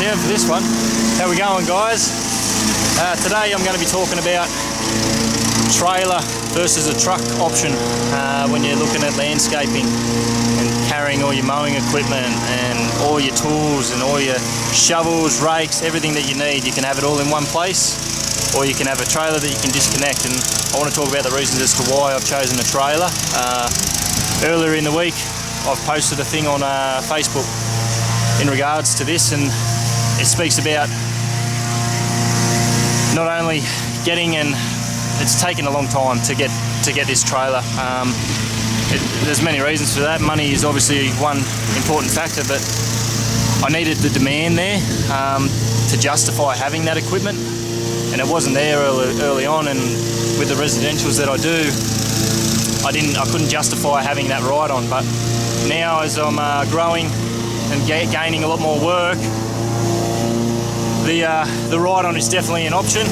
sound for this one. How we going, guys? Today I'm going to be talking about trailer versus a truck option when you're looking at landscaping and carrying all your mowing equipment and all your tools and all your shovels, rakes, everything that you need. You can have it all in one place, or you can have a trailer that you can disconnect. And I want to talk about the reasons as to why I've chosen a trailer. Earlier in the week I've posted a thing on Facebook in regards to this, and it speaks about not only getting, and it's taken a long time to get this trailer. There's many reasons for that. Money is obviously one important factor, but I needed the demand there to justify having that equipment, and it wasn't there early on. And with the residentials that I do, I couldn't justify having that ride-on. But now, as I'm growing and gaining a lot more work, the ride-on is definitely an option.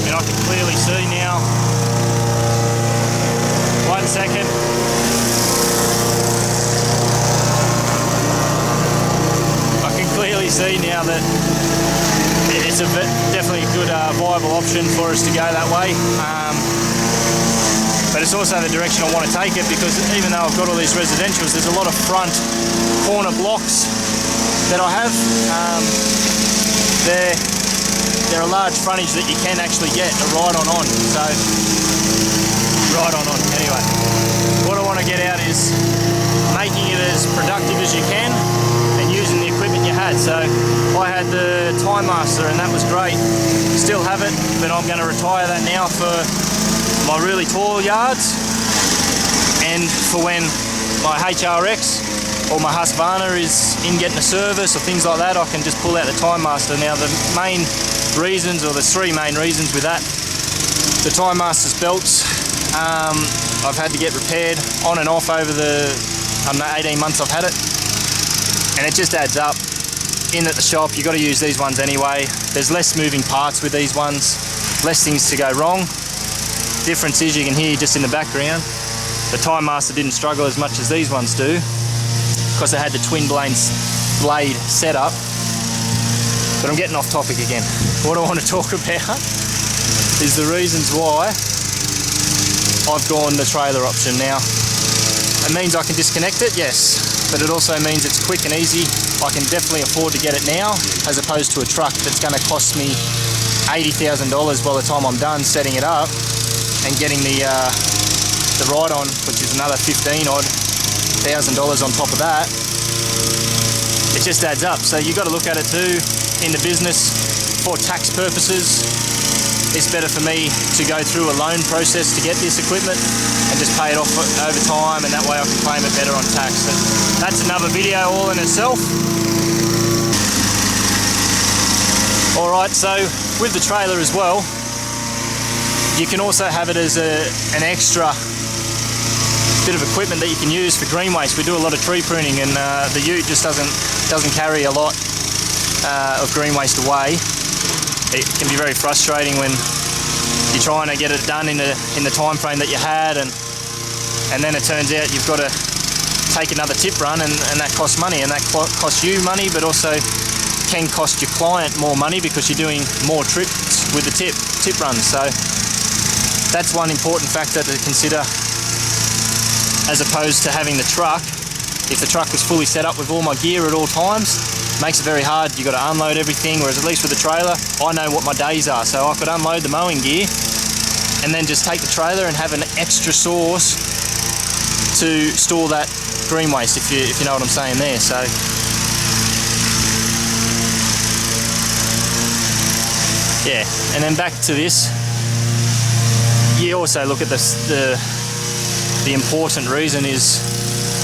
And I can clearly see now. 1 second. I can clearly see now that it's definitely a good viable option for us to go that way. But it's also the direction I want to take it, because even though I've got all these residentials, there's a lot of front corner blocks that I have. They're a large frontage that you can actually get a ride-on. So, ride-on. Anyway, what I want to get out is making it as productive as you can and using the equipment you had. So I had the Time Master, and that was great. Still have it, but I'm going to retire that now for my really tall yards, and for when my HRX or my Husqvarna is in getting a service or things like that, I can just pull out the Time Master. Now the main reasons, or there's three main reasons with that. The Time Master's belts, I've had to get repaired on and off over the 18 months I've had it, and it just adds up. In at the shop, you've got to use these ones anyway. There's less moving parts with these ones, less things to go wrong. Difference is, you can hear just in the background, the Time Master didn't struggle as much as these ones do, because they had the twin blade setup. But I'm getting off topic again. What I want to talk about is the reasons why I've gone the trailer option. Now, it means I can disconnect it, yes, but it also means it's quick and easy. I can definitely afford to get it now, as opposed to a truck that's going to cost me $80,000 by the time I'm done setting it up and getting the ride-on, which is another $15,000 on top of that. It just adds up. So you've got to look at it too in the business for tax purposes. It's better for me to go through a loan process to get this equipment and just pay it off over time, and that way I can claim it better on tax. And that's another video all in itself. Alright, so with the trailer as well, you can also have it as an extra bit of equipment that you can use for green waste. We do a lot of tree pruning, and the ute just doesn't carry a lot of green waste away. It can be very frustrating when you're trying to get it done in the time frame that you had, and then it turns out you've got to take another tip run, and that costs money, and that costs you money, but also can cost your client more money because you're doing more trips with the tip runs. So that's one important factor to consider, as opposed to having the truck. If the truck was fully set up with all my gear at all times, makes it very hard. You've got to unload everything, whereas at least with the trailer, I know what my days are. So I could unload the mowing gear and then just take the trailer and have an extra source to store that green waste, if you know what I'm saying there. So yeah, and then back to this, you also look at the important reason is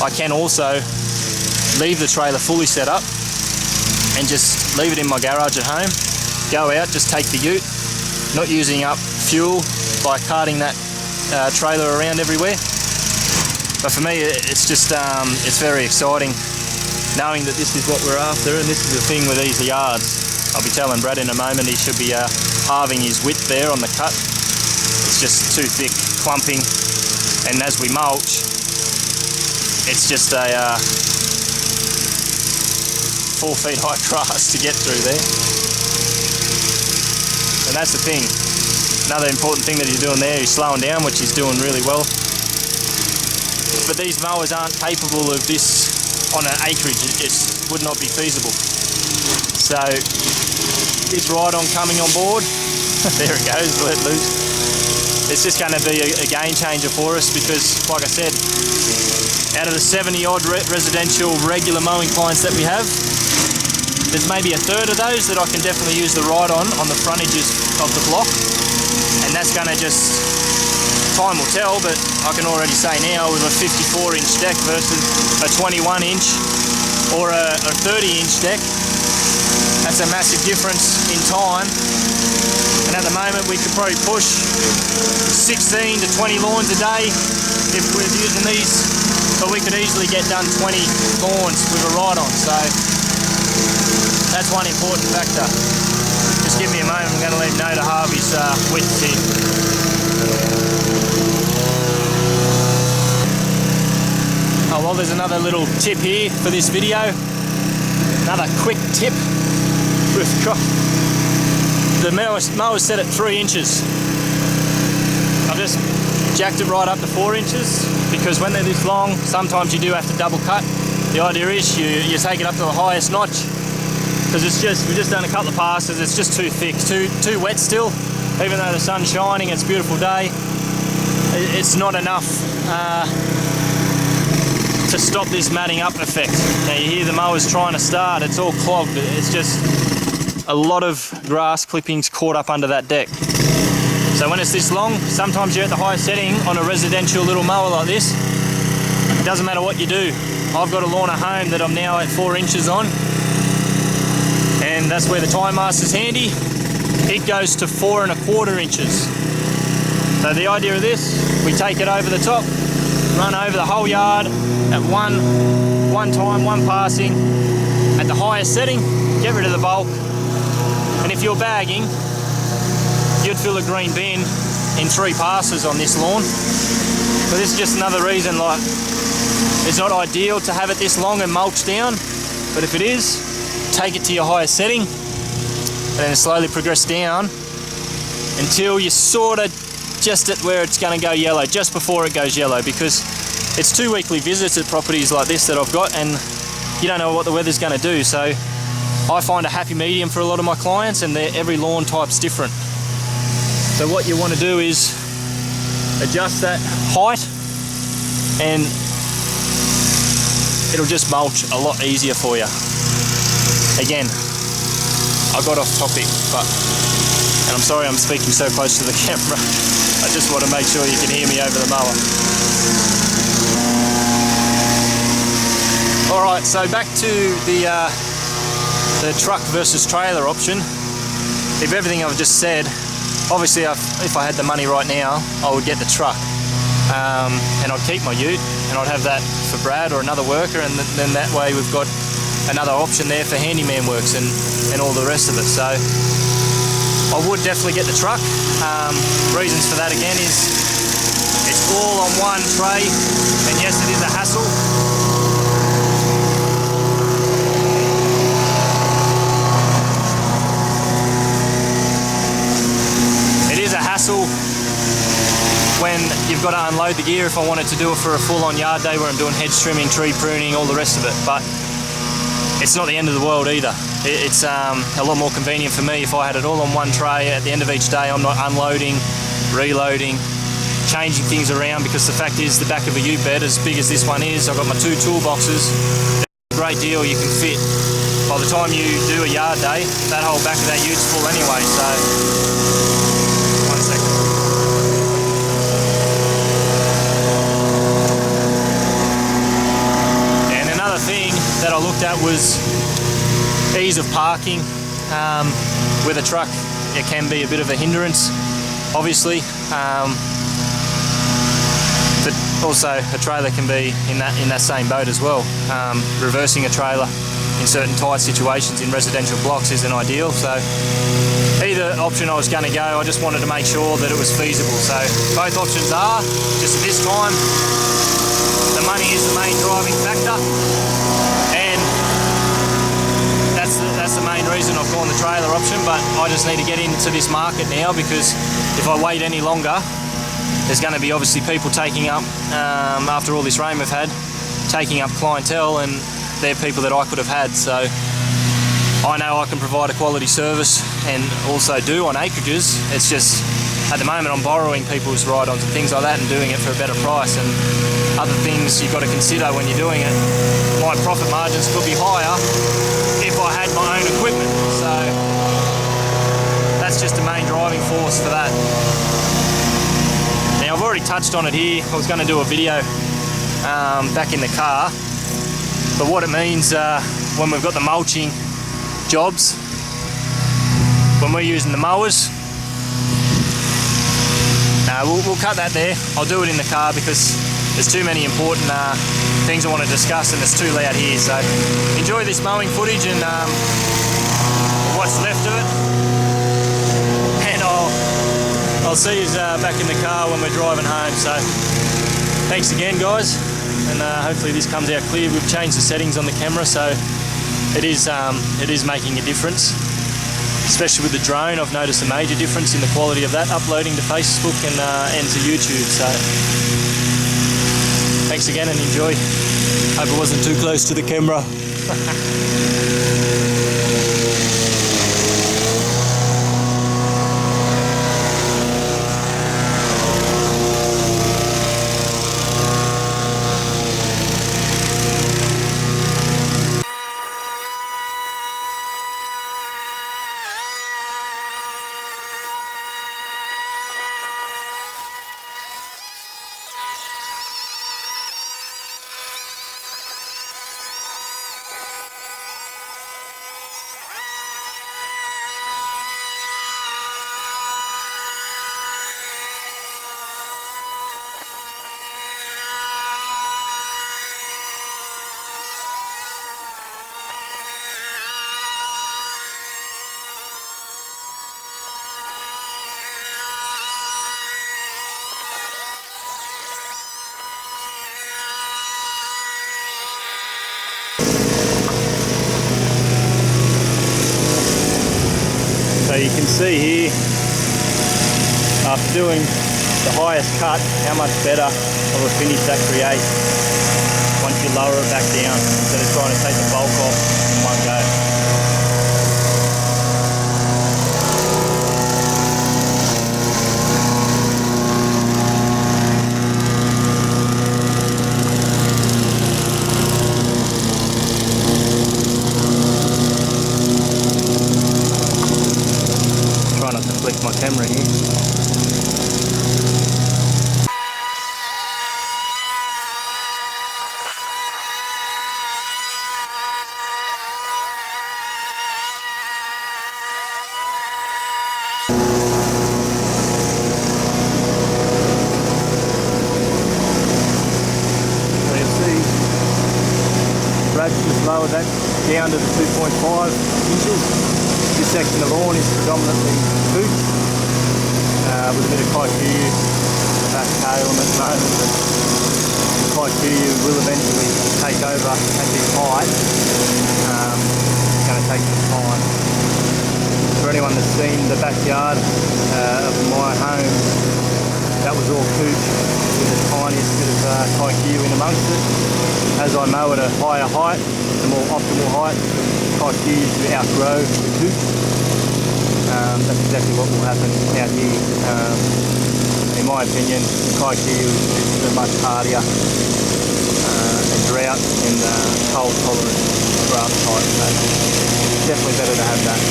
I can also leave the trailer fully set up and just leave it in my garage at home, go out, just take the ute, not using up fuel by carting that trailer around everywhere. But for me, it's just it's very exciting knowing that this is what we're after, and this is the thing with these yards. I'll be telling Brad in a moment, he should be halving his width there on the cut. It's just too thick, clumping, and as we mulch, it's just a 4 feet high grass to get through there. And that's the thing. Another important thing that he's doing there is slowing down, which he's doing really well. But these mowers aren't capable of this on an acreage. It just would not be feasible. So this ride-on coming on board, there it goes, let loose. It's just going to be a game changer for us because, like I said, out of the 70 odd residential regular mowing clients that we have, there's maybe a third of those that I can definitely use the ride-on on the frontages of the block, and that's going to just, time will tell, but I can already say now with a 54-inch deck versus a 21-inch or a 30-inch deck, that's a massive difference in time. And at the moment we could probably push 16 to 20 lawns a day if we're using these, but we could easily get done 20 lawns with a ride-on. So that's one important factor. Just give me a moment, I'm going to let him know to halve his width here. Oh well, there's another little tip here for this video. Another quick tip. We've got the mower's set at 3 inches. I've just jacked it right up to 4 inches because when they're this long, sometimes you do have to double cut. The idea is you take it up to the highest notch because we've just done a couple of passes. It's just too thick, too wet still. Even though the sun's shining, it's a beautiful day. It's not enough to stop this matting up effect. Now you hear the mowers trying to start, it's all clogged. It's just a lot of grass clippings caught up under that deck. So when it's this long, sometimes you're at the highest setting on a residential little mower like this. It doesn't matter what you do. I've got a lawn at home that I'm now at 4 inches on, and that's where the Time Master's handy. It goes to 4 1/4 inches. So the idea of this, we take it over the top, run over the whole yard at one time, one passing, at the highest setting, get rid of the bulk. And if you're bagging, you'd fill a green bin in 3 passes on this lawn. So this is just another reason, like, it's not ideal to have it this long and mulch down, but if it is, take it to your highest setting and then slowly progress down until you're sort of just at where it's going to go yellow, just before it goes yellow, because it's 2 weekly visits at properties like this that I've got, and you don't know what the weather's going to do. So I find a happy medium for a lot of my clients, and every lawn type's different. So what you want to do is adjust that height, and it'll just mulch a lot easier for you. Again, I got off topic, and I'm sorry I'm speaking so close to the camera. I just want to make sure you can hear me over the mower. Alright, so back to the truck versus trailer option. If everything I've just said, obviously if I had the money right now, I would get the truck, and I'd keep my ute, and I'd have that for Brad or another worker, and then that way we've got another option there for handyman works and all the rest of it. So I would definitely get the truck. Reasons for that again is it's all on one tray, and yes, it is a hassle. When you've got to unload the gear, if I wanted to do it for a full-on yard day where I'm doing hedge trimming, tree pruning, all the rest of it. But it's not the end of the world either. It's a lot more convenient for me if I had it all on one tray. At the end of each day, I'm not unloading, reloading, changing things around, because the fact is the back of a ute bed, as big as this one is, I've got my 2 toolboxes. It's a great deal. You can fit, by the time you do a yard day, that whole back of that ute's full anyway. So one second. And another thing that I looked at was ease of parking. With a truck, it can be a bit of a hindrance, obviously, but also a trailer can be in that same boat as well. Reversing a trailer in certain tight situations in residential blocks isn't ideal. So either option I was going to go, I just wanted to make sure that it was feasible. So both options are, just at this time, the money is the main driving factor, and that's the main reason I've gone the trailer option, but I just need to get into this market now, because if I wait any longer, there's going to be obviously people taking up, after all this rain we've had, taking up clientele, and they're people that I could have had. So I know I can provide a quality service, and also do on acreages. It's just at the moment I'm borrowing people's ride-ons and things like that and doing it for a better price, and other things you've got to consider when you're doing it. My profit margins could be higher if I had my own equipment, so that's just the main driving force for that. Now I've already touched on it here. I was going to do a video back in the car, but what it means when we've got the mulching jobs, when we're using the mowers, we'll cut that there. I'll do it in the car because there's too many important things I want to discuss, and it's too loud here. So enjoy this mowing footage and what's left of it, and I'll see you back in the car when we're driving home. So thanks again, guys, and hopefully this comes out clear. We've changed the settings on the camera, so it is making a difference, especially with the drone. I've noticed a major difference in the quality of that uploading to Facebook and to YouTube. So thanks again and enjoy. Hope it wasn't too close to the camera. So you can see here, after doing the highest cut, how much better of a finish that creates once you lower it back down, instead of trying to take the bulk off in one go. My camera here. So you'll see Brad's just lowered that down to the 2.5 inches. This section of lawn is predominantly hooch, with a bit of Kikuyu, back tail at the moment, but Kikuyu will eventually take over at this height. It's going to take some time. For anyone that's seen the backyard of my home, that was all hooch with the tiniest bit of Kikuyu in amongst it. As I mow at a higher height, the more optimal height, Kikuyu to outgrow the hooch. That's exactly what will happen out here. In my opinion, Kikuyu is a much hardier and drought and cold tolerant grass type. So it's definitely better to have that.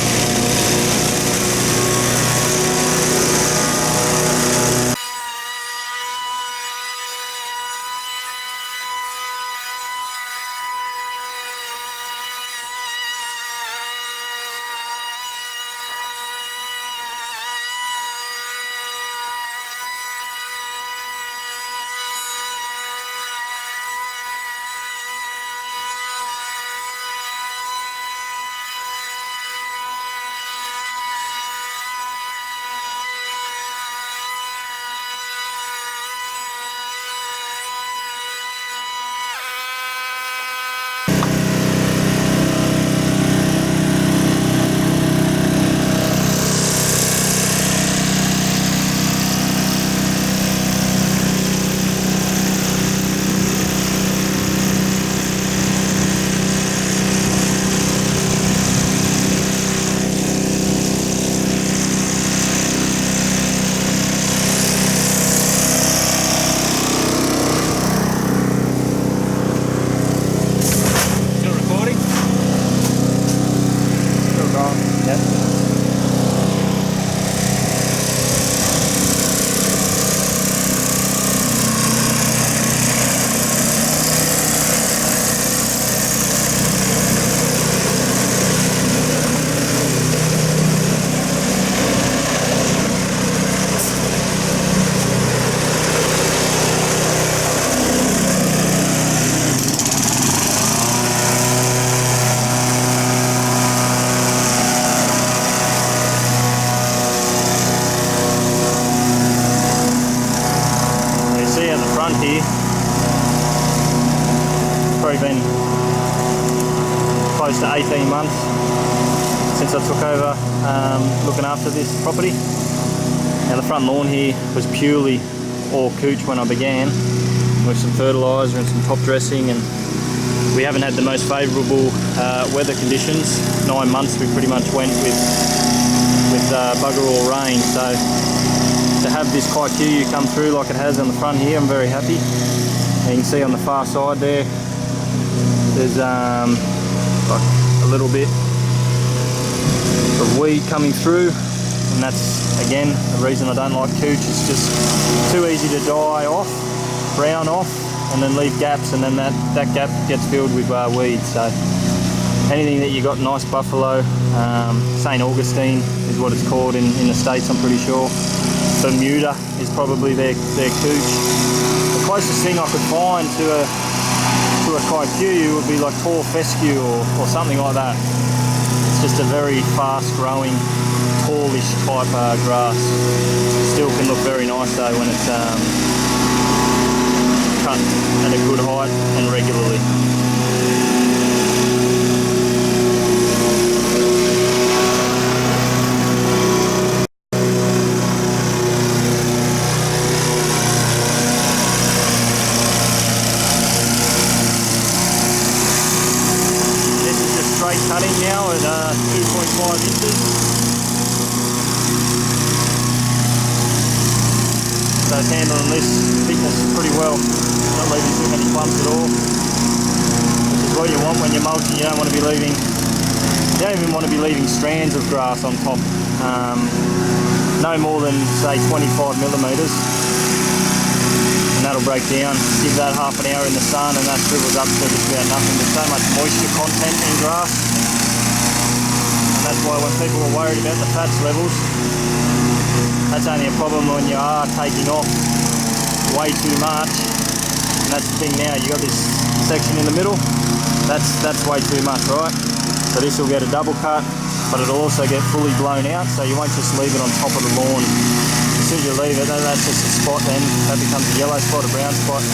front here, probably been close to 18 months since I took over looking after this property. Now the front lawn here was purely all couch when I began, with some fertiliser and some top dressing, and we haven't had the most favourable weather conditions. 9 months we pretty much went with bugger all rain, so to have this Kikuyu come through like it has on the front here, I'm very happy. And you can see on the far side there's like a little bit of weed coming through, and that's again the reason I don't like couch. It's just too easy to die off, brown off, and then leave gaps, and then that gap gets filled with weeds. So anything that you got nice buffalo, St. Augustine is what it's called in the States, I'm pretty sure. Bermuda is probably their couch. The closest thing I could find to a Kikuyu would be like tall fescue or something like that. It's just a very fast growing, tallish type grass. Still can look very nice though when it's cut at a good height and regularly. Cutting now at 2.5 inches. So it's handling this thickness pretty well, not leaving too many clumps at all, which is what you want when you're mulching. You don't want to be leaving, you don't even want to be leaving strands of grass on top. No more than say 25 millimeters. And that'll break down. Give that half an hour in the sun and that shrivels up to just about nothing. There's so much moisture content in grass. And that's why when people are worried about the fats levels, that's only a problem when you are taking off way too much. And that's the thing now, you got this section in the middle, that's way too much, right? So this will get a double cut, but it'll also get fully blown out, so you won't just leave it on top of the lawn. As soon as you leave it, that's just a spot then. That becomes a yellow spot, a brown spot.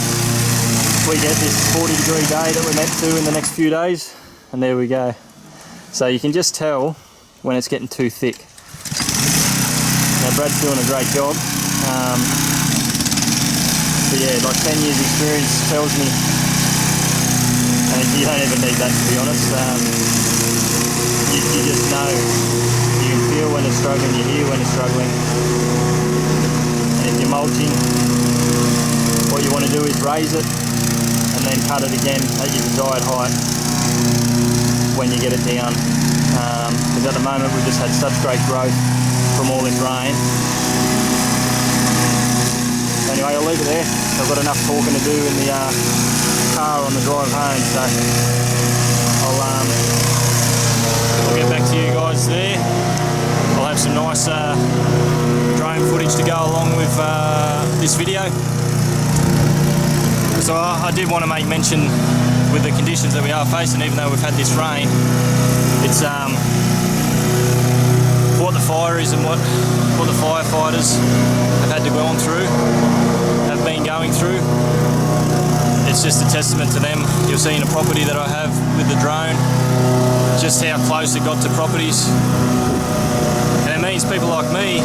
We get this 40-degree day that we're meant to in the next few days, and there we go. So you can just tell when it's getting too thick. Now Brad's doing a great job. But yeah, like 10 years experience tells me, and you don't even need that to be honest. You just know. You can feel when it's struggling, you hear when it's struggling. And if you're mulching, what you want to do is raise it and then cut it again at your desired height when you get it down. Because at the moment we've just had such great growth from all this rain. Anyway, I'll leave it there. I've got enough talking to do in the car on the drive home, so I'll get back to you guys there. I'll have some nice drone footage to go along with this video. So I did want to make mention with the conditions that we are facing, even though we've had this rain, it's what the fire is and what the firefighters have had to go on through, have been going through. It's just a testament to them. You'll see in the property that I have with the drone, just how close it got to properties. And it means people like me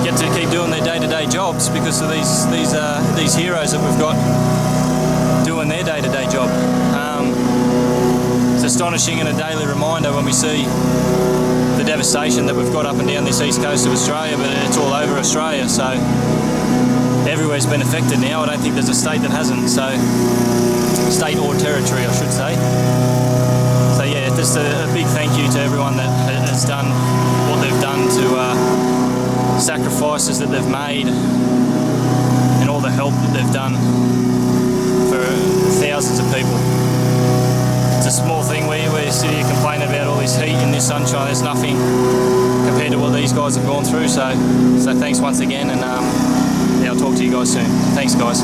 get to keep doing their day-to-day jobs because of these heroes that we've got doing their day-to-day job. It's astonishing and a daily reminder when we see the devastation that we've got up and down this east coast of Australia, but it's all over Australia, so everywhere's been affected now. I don't think there's a state that hasn't, so state or territory I should say. So yeah, just a big thank you to everyone that has done what they've done to sacrifices that they've made and all the help that they've done for thousands of people. It's a small thing. We sit here complaining about all this heat and this sunshine. There's nothing compared to what these guys have gone through. So thanks once again, and yeah, I'll talk to you guys soon. Thanks, guys.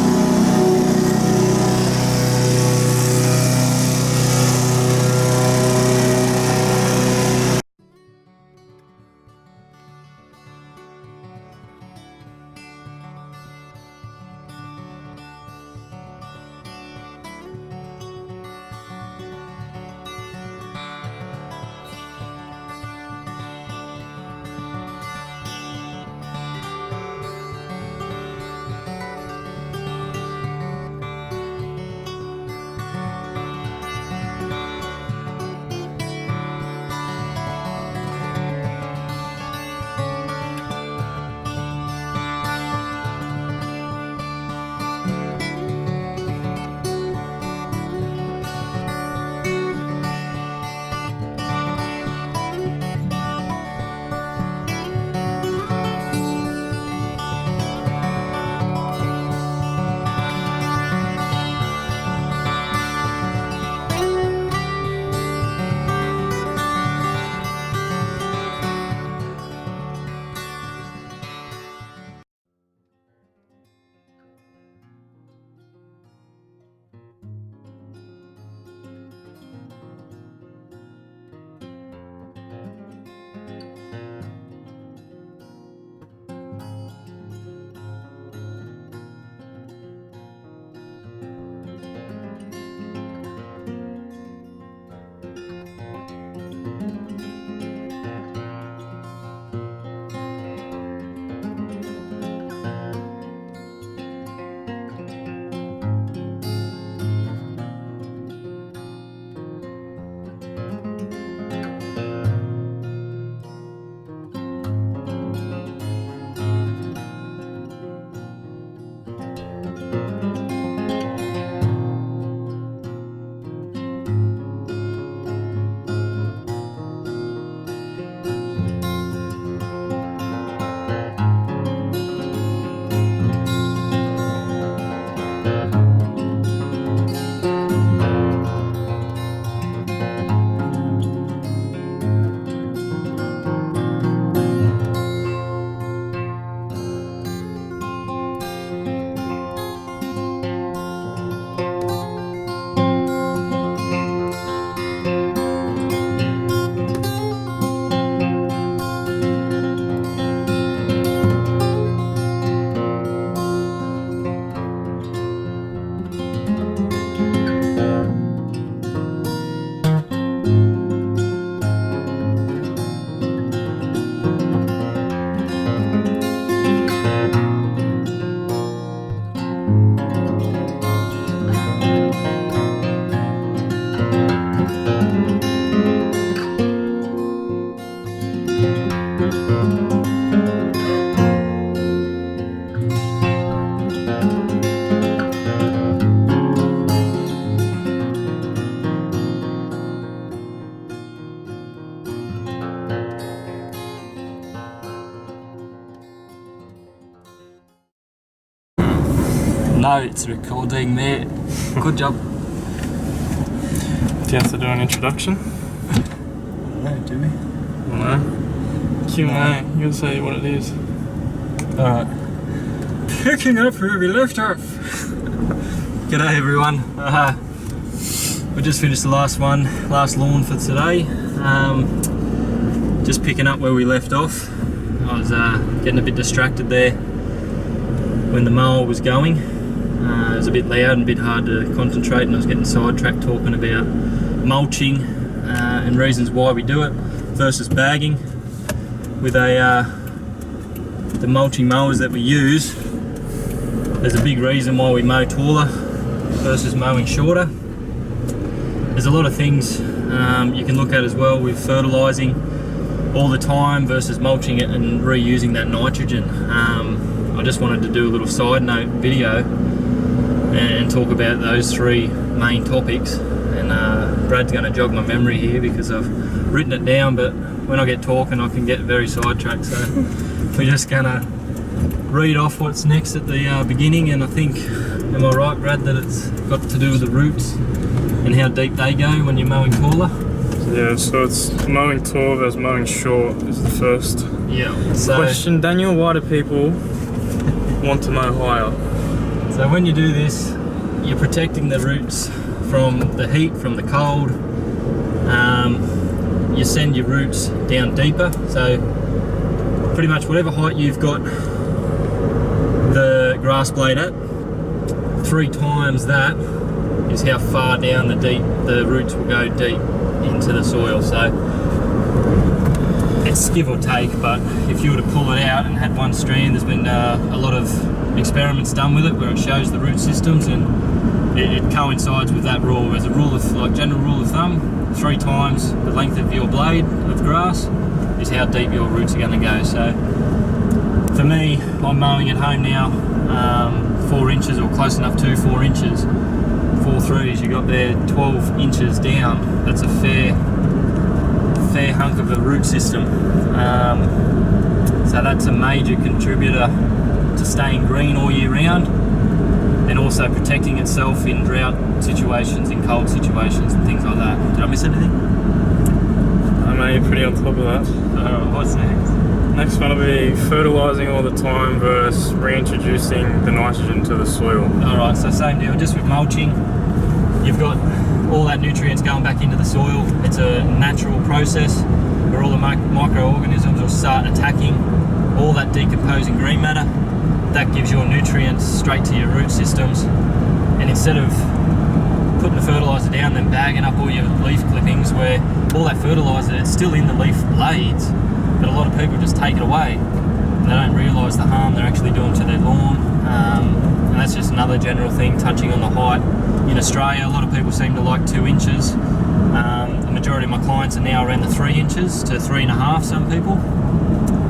No, it's recording, mate. Good job. Do you have to do an introduction? No, do we? No. Q&A. You gotta say what it is. Alright. Picking up where we left off. G'day everyone. We just finished the last lawn for today. Just picking up where we left off. I was getting a bit distracted there when the mower was going. It was a bit loud and a bit hard to concentrate, and I was getting sidetracked talking about mulching and reasons why we do it versus bagging. With the mulching mowers that we use, there's a big reason why we mow taller versus mowing shorter. There's a lot of things you can look at as well with fertilising all the time versus mulching it and reusing that nitrogen. I just wanted to do a little side note video and talk about those three main topics, and Brad's going to jog my memory here because I've written it down, but when I get talking I can get very sidetracked, so we're just going to read off what's next at the beginning. And I think, am I right, Brad, that it's got to do with the roots and how deep they go when you're mowing taller? Yeah, so it's mowing tall versus mowing short is the first question. Daniel, why do people want to mow higher? So when you do this, you're protecting the roots from the heat, from the cold. You send your roots down deeper, so pretty much whatever height you've got the grass blade at, 3 times that is how far down the roots will go deep into the soil. So it's give or take, but if you were to pull it out and had one strand, there's been a lot of experiments done with it where it shows the root systems, and it coincides with that rule. As a rule of, like, general rule of thumb, 3 times the length of your blade of grass is how deep your roots are going to go. So for me, I'm mowing at home now 4 inches or close enough to 4 inches. 4 threes, you got there 12 inches down. That's a fair hunk of the root system. So that's a major contributor to staying green all year round, and also protecting itself in drought situations, in cold situations and things like that. Did I miss anything? I know you're pretty on top of that. What's next? Next one will be fertilising all the time versus reintroducing the nitrogen to the soil. Alright, so same deal, just with mulching, you've got all that nutrients going back into the soil. It's a natural process where all the microorganisms will start attacking all that decomposing green matter. That gives your nutrients straight to your root systems, and instead of putting the fertiliser down then bagging up all your leaf clippings, where all that fertiliser, it's still in the leaf blades, but a lot of people just take it away. They don't realise the harm they're actually doing to their lawn, and that's just another general thing. Touching on the height, in Australia a lot of people seem to like 2 inches. The majority of my clients are now around the 3 inches to 3.5, some people,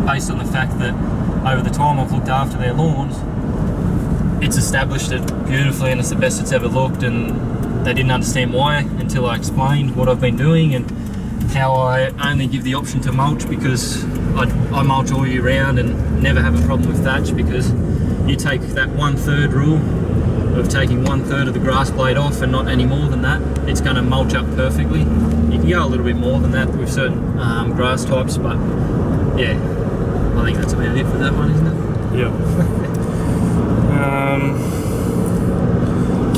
based on the fact that over the time I've looked after their lawns, it's established it beautifully and it's the best it's ever looked, and they didn't understand why until I explained what I've been doing and how I only give the option to mulch because I mulch all year round and never have a problem with thatch, because you take that 1/3 rule of taking 1/3 of the grass blade off and not any more than that, it's going to mulch up perfectly. You can go a little bit more than that with certain grass types, but yeah, I think that's about it for that one, isn't it? Yeah.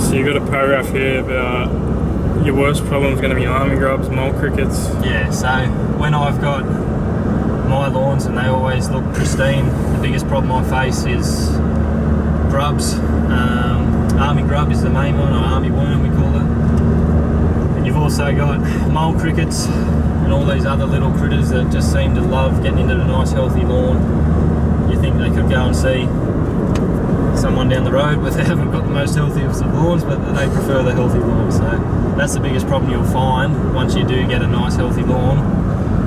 So you got a paragraph here about your worst problem is going to be army grubs, mole crickets. Yeah, so when I've got my lawns and they always look pristine, the biggest problem I face is grubs. Army grub is the main one, or army worm we call it. And you've also got mole crickets and all these other little critters that just seem to love getting into the nice healthy lawn. You think they could go and see someone down the road where they haven't got the most healthiest of lawns, but they prefer the healthy lawn. So that's the biggest problem you'll find. Once you do get a nice healthy lawn,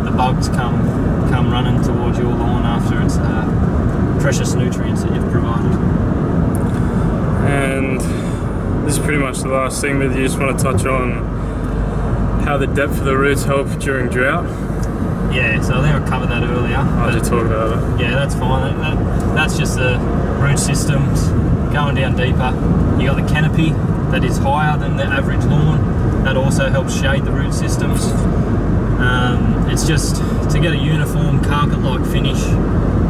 the bugs come running towards your lawn after its precious nutrients that you've provided. And this is pretty much the last thing, but you just want to touch on how the depth of the roots help during drought. Yeah, so I think I covered that earlier. I did talk about it. Yeah, that's fine. That's just the root systems going down deeper. You got the canopy that is higher than the average lawn. That also helps shade the root systems. It's just to get a uniform carpet-like finish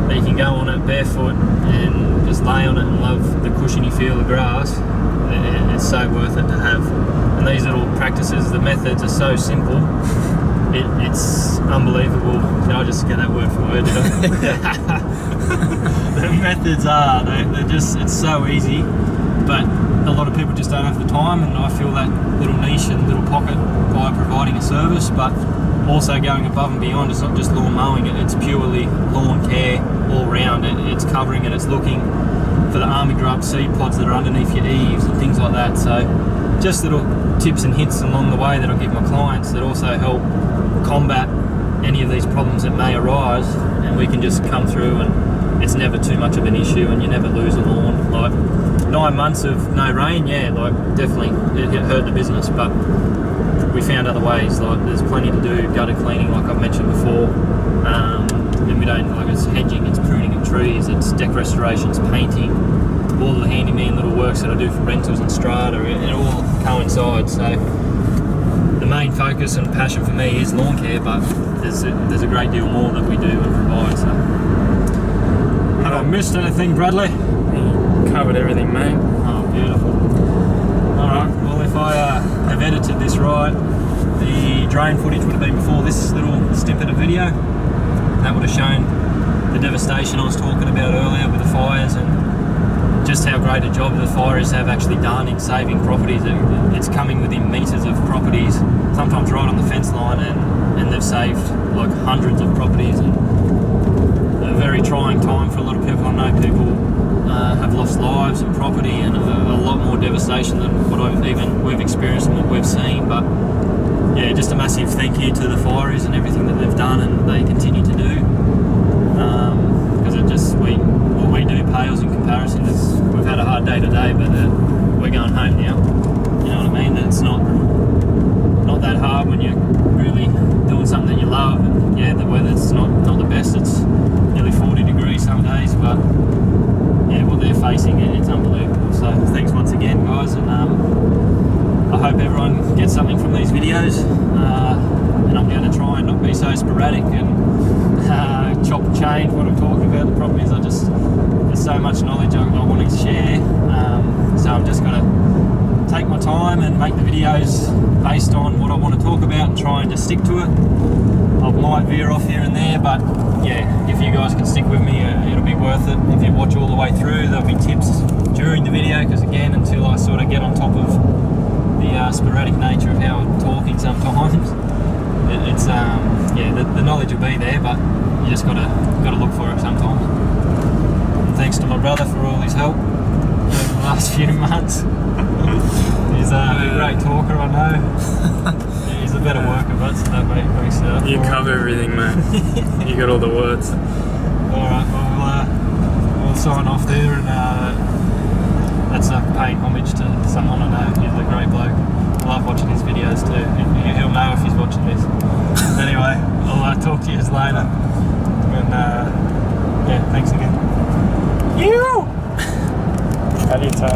that you can go on it barefoot and just lay on it and love the cushiony feel of grass. It's so worth it to have. And these little practices, the methods are so simple. It's unbelievable. Did I just get that word for word? Did I? The methods are, they're just, it's so easy, but a lot of people just don't have the time, and I feel that little niche and little pocket by providing a service, but also going above and beyond. It's not just lawn mowing, it's purely lawn care all round. It's covering and it's looking for the army grub seed pods that are underneath your eaves and things like that. So just little tips and hints along the way that I give my clients that also help combat any of these problems that may arise, and we can just come through and it's never too much of an issue and you never lose a lawn. Like 9 months of no rain, yeah, like definitely it hurt the business, but we found other ways. Like there's plenty to do, gutter cleaning like I've mentioned before, and we don't, like, it's hedging, it's pruning of trees, it's deck restorations, painting, all the handyman little works that I do for rentals and strata, it all coincides. So the main focus and passion for me is lawn care, but there's a great deal more that we do and provide. So have I missed anything, Bradley? You covered everything, mate. Oh, beautiful. Alright, well, if I have edited this right, the drone footage would have been before this little snippet of video. That would have shown the devastation I was talking about earlier with the fires, and just how great a job the fires have actually done in saving properties. It's coming within metres of properties, sometimes right on the fence line, and they've saved like hundreds of properties. And a very trying time for a lot of people. I know people have lost lives and property, and a lot more devastation than what we've experienced and what we've seen. But yeah, just a massive thank you to the fireys and everything that they've done and they continue to do, because what we do pales in comparison. We've had a hard day today, but we're going home now. You know what I mean? It's not that hard when you're really doing something that you love. And yeah, the weather's not the best. It's nearly 40 degrees some days, but yeah, what they're facing, it's unbelievable. So thanks once again, guys, and I hope everyone gets something from these videos, and I'm going to try and not be so sporadic and chop and change what I'm talking about. The problem is there's so much knowledge I want to share, so I'm just going to take my time and make the videos based on what I want to talk about and try and just stick to it. I might veer off here and there, but yeah, if you guys can stick with me, it'll be worth it. If you watch all the way through, there'll be tips during the video, because again, until I sort of get on top of the sporadic nature of how I'm talking sometimes, it's yeah, the knowledge will be there, but you just gotta look for it sometimes. And thanks to my brother for all his help over the last few months. He's a great talker, I know. He's a better worker, but so that makes it. You cover everything, mate. You got all the words. Alright, well, we'll sign off there, and that's paying homage to someone I know. He's a great bloke. I love watching his videos too. He'll know if he's watching this. Anyway, I'll talk to you later. And yeah, thanks again. You! How do you tell?